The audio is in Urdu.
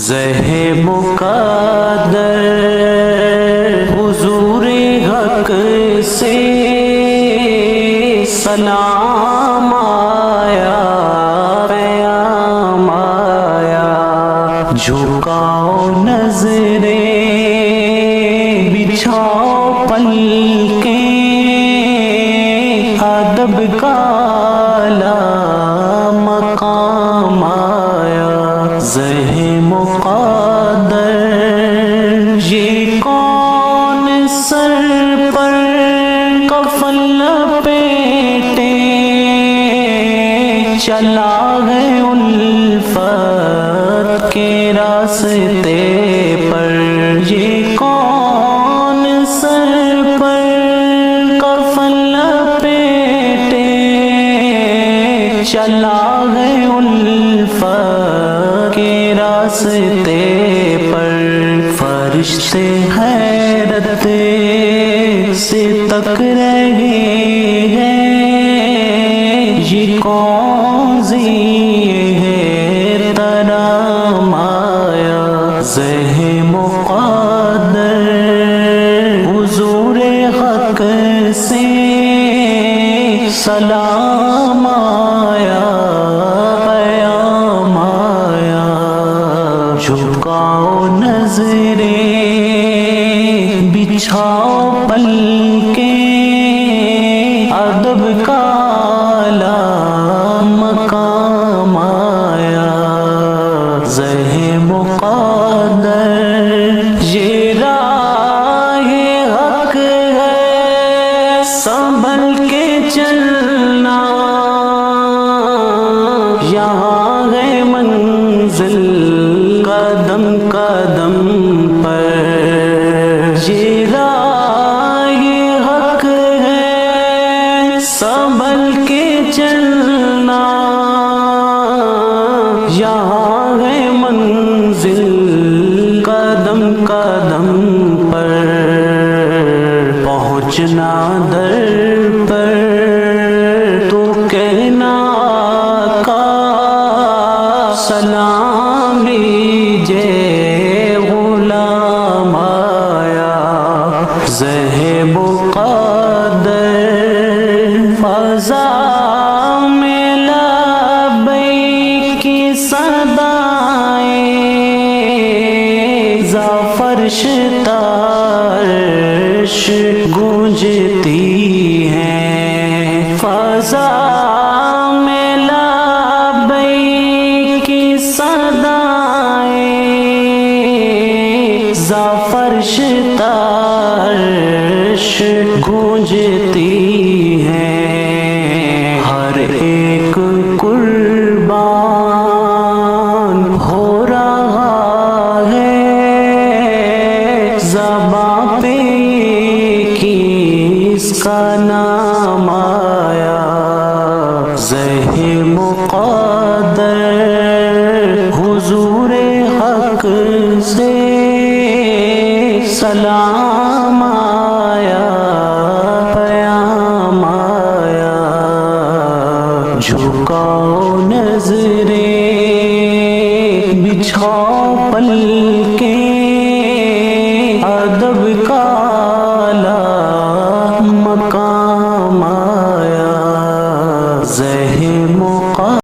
زہ مقدر حضور حق سے سلام آیا، پیام آیا، جھکاؤ نظریں بچھاؤ پلکیں، ادب کا اعلیٰ مقام آیا، زہ مقدر یہ کون سر پر کفن لپیٹے چلا ہے الفت کے راستے پر، یہ کون سر پر کفن لپیٹے چلا ہے الفت کے راستے پر، فرشتے حیرت سے تک رہے ہیں، یہ کون ذی ہے ترام آیا، زہ مقدر حضور حق سے سلام آیا، پیام آیا، جھکاؤ نظریں بچھاؤ پلکیں، ادب کا اعلیٰ مقام آیا، زہ مقدر یہ راہ حق ہے سنبھل کے چلنا، یہاں ہے منزل قدم قدم پر، یہ راہ حق ہے سنبھل کے چلنا، یہاں ہے منزل قدم قدم پر، پہنچنا در پر تو کہنا آقا سلام لیجے غلام آیا، زہ مقدر فضا میں لبیک کی صدائیں فرش تارش گونجتی ہیں، فضا میں لبیک کی صدائیں فرش تارش گونجتی ہیں، ہر ایک قربان ہو رہا ہے، زباں پہ کس کا نام آیا، زہ مقدر حضور حق سے سلام آیا، پیام آیا، جھکاؤ نظریں بچھاؤ پلکیں،